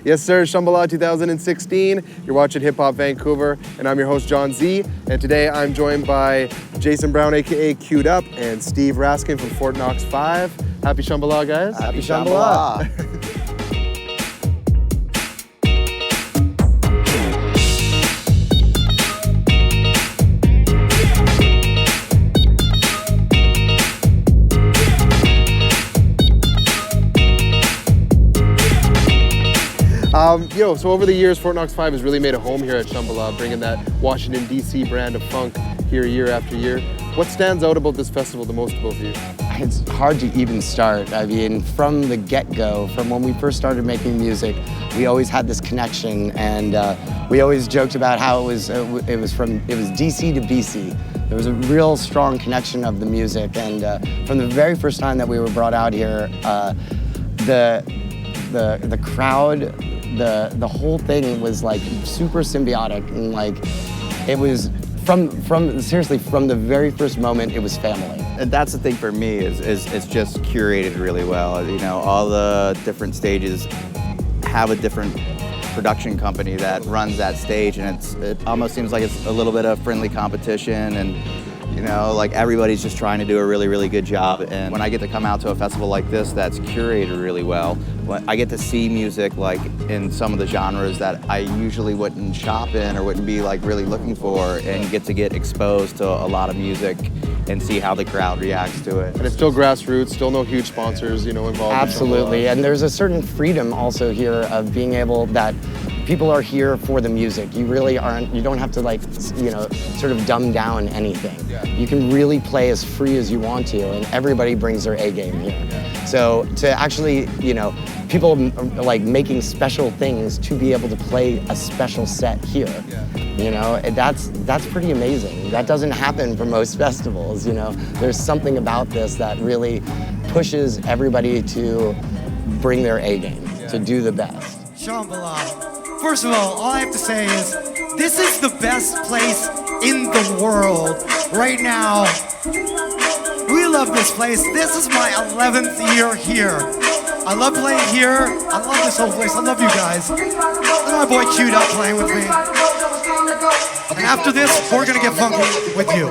Yes, sir, Shambhala 2016. You're watching Hip Hop Vancouver, and I'm your host, John Zee. And today I'm joined by Jason Brown, aka Qdup, and Steve Raskin from Fort Knox Five. Happy Shambhala, guys. Happy Shambhala. So over the years, Fort Knox Five has really made a home here at Shambhala, bringing that Washington, D.C. brand of funk here year after year. What stands out about this festival the most to both of you? It's hard to even start. I mean, from the get-go, from when we first started making music, we always had this connection, and we always joked about how it was DC to BC. There was a real strong connection of the music, and from the very first time that we were brought out here, the crowd, the whole thing was like super symbiotic, and like it was seriously from the very first moment it was family. And that's the thing for me is it's just curated really well. You know, all the different stages have a different production company that runs that stage, and it almost seems like it's a little bit of friendly competition, and you know, like everybody's just trying to do a really, really good job. And when I get to come out to a festival like this that's curated really well, when I get to see music like in some of the genres that I usually wouldn't shop in or wouldn't be like really looking for, and get exposed to a lot of music and see how the crowd reacts to it. And it's still grassroots, still no huge sponsors, you know, involved. Absolutely, and there's a certain freedom also here of being able that people are here for the music. You really aren't, you don't have to like, you know, sort of dumb down anything. Yeah. You can really play as free as you want to, and everybody brings their A game here. Yeah. So to actually, you know, people like making special things to be able to play a special set here. Yeah. You know, that's pretty amazing. That doesn't happen for most festivals, you know. There's something about this that really pushes everybody to bring their A game, to do the best. Shambhala. First of all I have to say is, this is the best place in the world right now. We love this place. This is my 11th year here. I love playing here. I love this whole place. I love you guys. This is my boy Qdup playing with me. And after this, we're gonna get funky with you.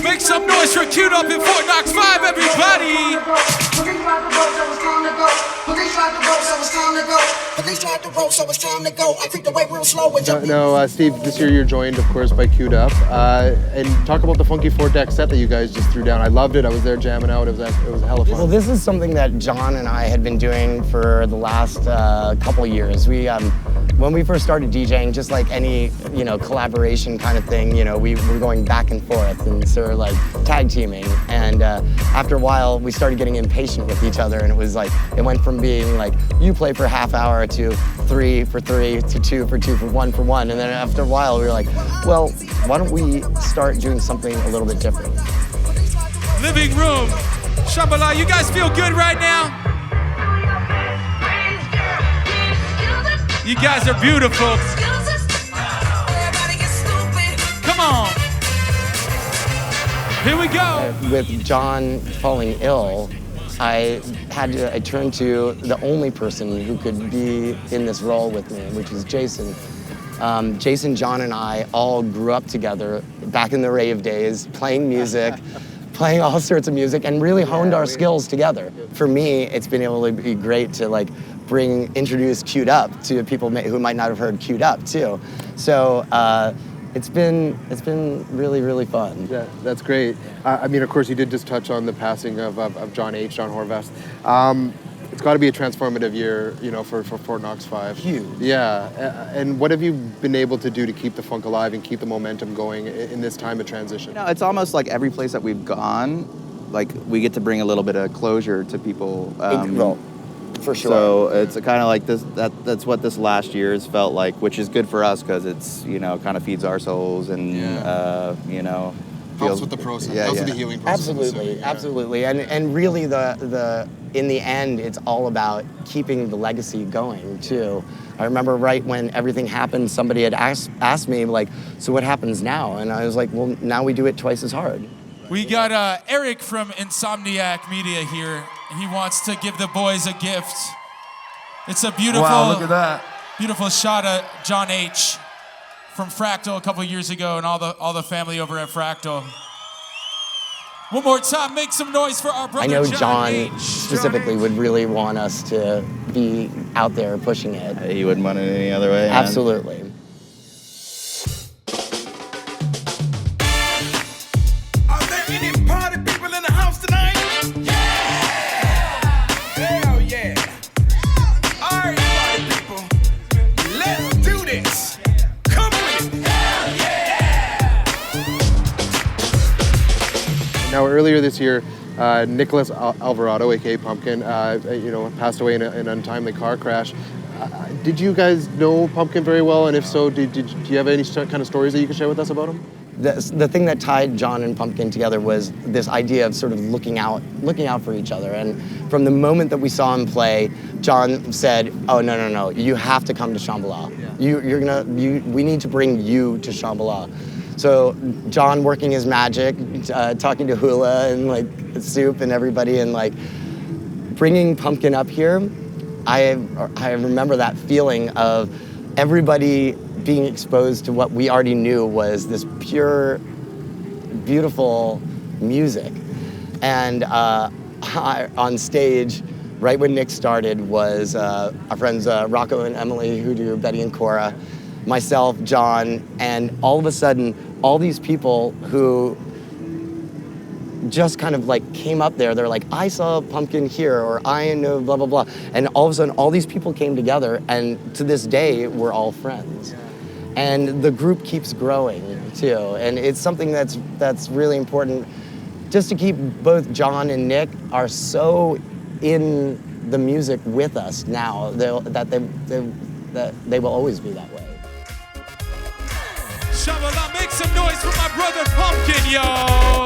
Make some noise for Qdup in Fort Knox 5, everybody! No, Steve, this year you're joined, of course, by Qdup. And talk about the Funky Fort Deck set that you guys just threw down. I loved it. I was there jamming out. It was a hell of fun. Well, this is something that John and I had been doing for the last couple years. When we first started DJing, just like any, you know, collaboration kind of thing, you know, we were going back and forth and sort of like tag teaming. And after a while, we started getting impatient with each other, and it was like, it went from being like, you play for half hour to 3 for 3 to 2 for 2 for 1 for 1. And then after a while, we were like, well, why don't we start doing something a little bit different? Living room. Shambhala, you guys feel good right now? You guys are beautiful. Come on. Here we go. With John falling ill, I turned to the only person who could be in this role with me, which is Jason. Jason, John, and I all grew up together back in the rave days, playing music, playing all sorts of music, and really honed our skills together. For me, it's been able to be great to like introduce Qdup to people who might not have heard Qdup too. So it's been really, really fun. Yeah, that's great. I mean, of course, you did just touch on the passing of Jon H, Jon Horvath. It's got to be a transformative year, you know, for Fort Knox Five. Huge. Yeah, and what have you been able to do to keep the funk alive and keep the momentum going in this time of transition? You know, it's almost like every place that we've gone, like we get to bring a little bit of closure to people. Well, for sure. So it's kind of like this. That's what this last year has felt like, which is good for us because it's, you know, kind of feeds our souls and you know, helps with the process. Yeah, helps with the healing process. Absolutely. And really the in the end, it's all about keeping the legacy going too. I remember right when everything happened, somebody had asked me like, so what happens now? And I was like, well, now we do it twice as hard. We got Eric from Insomniac Media here. He wants to give the boys a gift. It's a beautiful, wow, look at that. Beautiful shot of Jon H from Fractal a couple years ago, and all the family over at Fractal. One more time, make some noise for our brother I know Jon John H. specifically would really want us to be out there pushing it. You wouldn't want it any other way. Man. Absolutely. Are there any party people in the house tonight? Yeah! Hell yeah! All right, party people, let's do this. Come with it. Hell yeah! Now, earlier this year, Nicholas Alvarado, aka Pumpkin, passed away in an untimely car crash. Did you guys know Pumpkin very well? And if so, do you have any kind of stories that you could share with us about him? The thing that tied John and Pumpkin together was this idea of sort of looking out for each other. And from the moment that we saw him play, John said, "Oh no, you have to come to Shambhala. Yeah. We need to bring you to Shambhala." So John working his magic, talking to Hula and like Soup and everybody, and like bringing Pumpkin up here. I remember that feeling of everybody being exposed to what we already knew was this pure, beautiful music. And on stage, right when Nick started, was our friends Rocco and Emily, who do Betty and Cora, myself, John, and all of a sudden, all these people who just kind of like came up there. They're like, I saw Pumpkin here, or I know blah, blah, blah. And all of a sudden, all these people came together, and to this day, we're all friends. Yeah. And the group keeps growing, too. And it's something that's really important, just to keep both John and Nick are so in the music with us now that they will always be that way. Shambhala, make some noise for my brother Pumpkin, yo!